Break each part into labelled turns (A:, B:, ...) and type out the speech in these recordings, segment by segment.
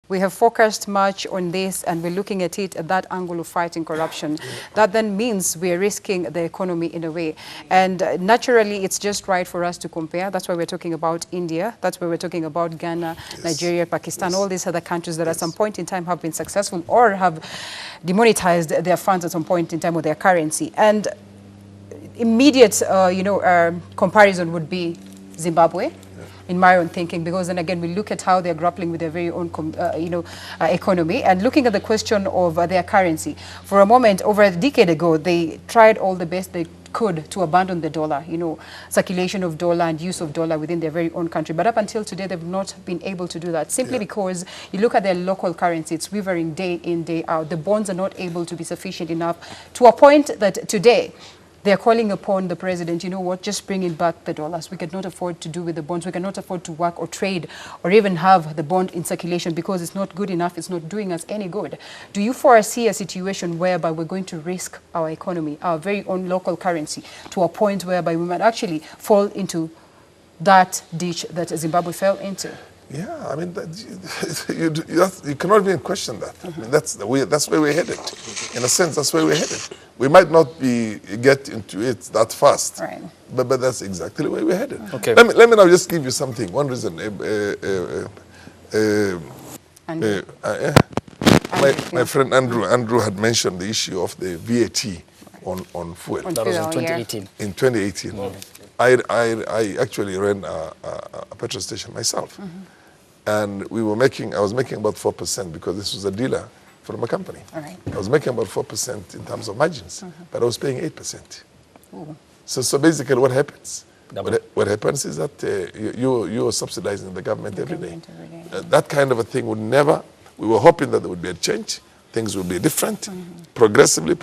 A: We have focused much on this and we're looking at it at that angle of fighting corruption. That then means we're risking the economy in a way. And naturally, it's just right for us to compare. That's why we're talking about India. That's why we're talking about Ghana, Nigeria, Pakistan, all these other countries that at some point in time have been successful or have demonetized their funds at some point in time or their currency. And immediate, comparison would be Zimbabwe. In my own thinking, because then again, we look at how they're grappling with their very own, economy and looking at the question of their currency. For a moment, over a decade ago, they tried all the best they could to abandon the dollar, circulation of dollar and use of dollar within their very own country. But up until today, they've not been able to do that simply because you look at their local currency, it's wavering day in, day out. The bonds are not able to be sufficient enough to a point that today, they're calling upon the president, just bring it back the dollars. We cannot afford to do with the bonds. We cannot afford to work or trade or even have the bond in circulation because it's not good enough. It's not doing us any good. Do you foresee a situation whereby we're going to risk our economy, our very own local currency, to a point whereby we might actually fall into that ditch that Zimbabwe fell into?
B: Yeah, I mean, you cannot even question that. I mean, that's where we're headed. In a sense, that's where we're headed. We might not get into it that fast,
A: right.
B: but that's exactly where we're headed.
C: Okay.
B: Let me now just give you something. One reason. My friend Andrew had mentioned the issue of the VAT on fuel.
C: That was in 2018.
B: In 2018. Mm-hmm. I actually ran a petrol station myself. Mm-hmm. And I was making about 4% because this was a dealer from a company.
A: All right.
B: I was making about 4% in terms of margins, but I was paying 8%.
A: Ooh.
B: So basically what happens? What happens is that you are subsidizing the government every day. That kind of a thing would never, we were hoping that there would be a change, things would be different, progressively,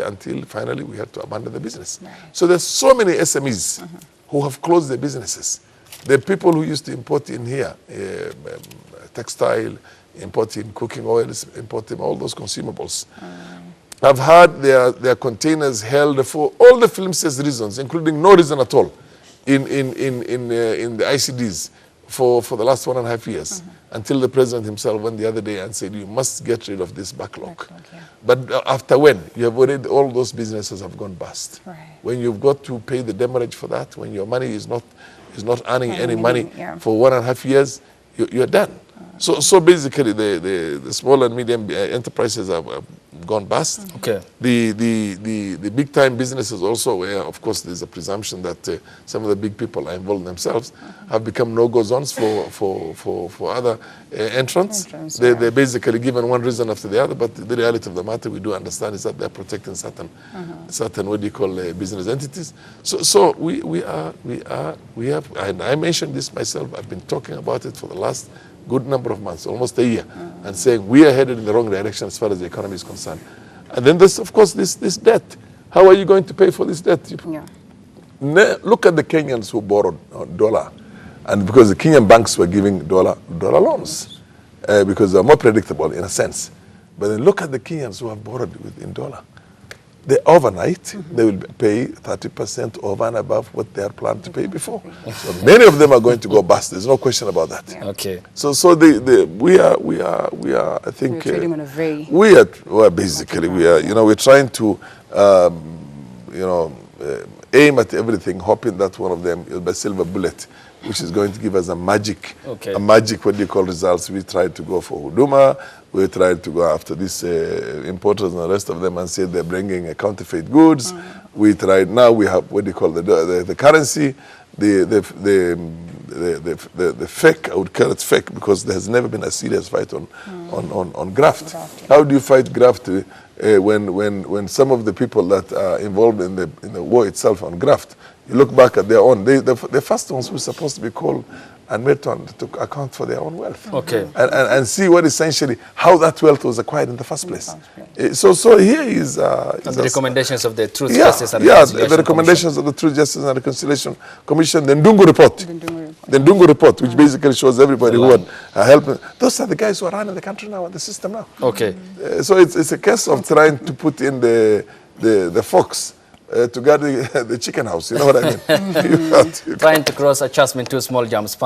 B: until finally we had to abandon the business.
A: Right.
B: So there's so many SMEs who have closed their businesses. The people who used to import in here, textile, importing cooking oils, importing all those consumables, have had their containers held for all the flimsiest reasons, including no reason at all, in the ICDs for the last 1.5 years, until the president himself went the other day and said, you must get rid of this backlog.
A: Yeah.
B: But after when? You have already, all those businesses have gone bust.
A: Right.
B: When you've got to pay the demurrage for that, when your money is not earning any money for 1.5 years, you're done. So basically, the small and medium enterprises have gone bust.
C: Okay.
B: The big time businesses also, where of course there's a presumption that some of the big people are involved themselves, have become no-go zones for other entrants. They're basically given one reason after the other, but the reality of the matter we do understand is that they're protecting certain business entities. So we have, and I mentioned this myself. I've been talking about it for the last good number of months, almost a year, and saying we are headed in the wrong direction as far as the economy is concerned. And then there's, of course, this debt. How are you going to pay for this debt? Look at the Kenyans who borrowed dollar, and because the Kenyan banks were giving dollar loans, because they're more predictable in a sense. But then look at the Kenyans who have borrowed in dollar. Overnight, they will pay 30% over and above what they had planned to pay before. So many of them are going to go bust. There's no question about that.
A: Yeah.
C: Okay.
B: So we are. I think
A: we're trading on a very
B: basically we're trying to aim at everything, hoping that one of them will be a silver bullet, which is going to give us a magic results. We tried to go for Huduma. We tried to go after these importers and the rest of them and say they're bringing counterfeit goods. We tried, now we have the currency, the fake. I would call it fake because there has never been a serious fight on graft. How do you fight graft when some of the people that are involved in the war itself on graft, you look back at their own, the first ones were supposed to be called and made to account for their own wealth.
C: Okay.
B: And see what essentially, how that wealth was acquired in the first place. So here is...
C: the recommendations of the Truth,
B: Justice and Reconciliation the recommendations of the Truth, Justice and Reconciliation Commission, the Ndungu report. The Ndungu report, which basically shows everybody who are helping. Those are the guys who are running the country now and the system now.
C: Okay.
B: So it's a case of trying to put in the fox to guard the chicken house, you know what I mean?
C: Trying to cross a chasm in two small jumps.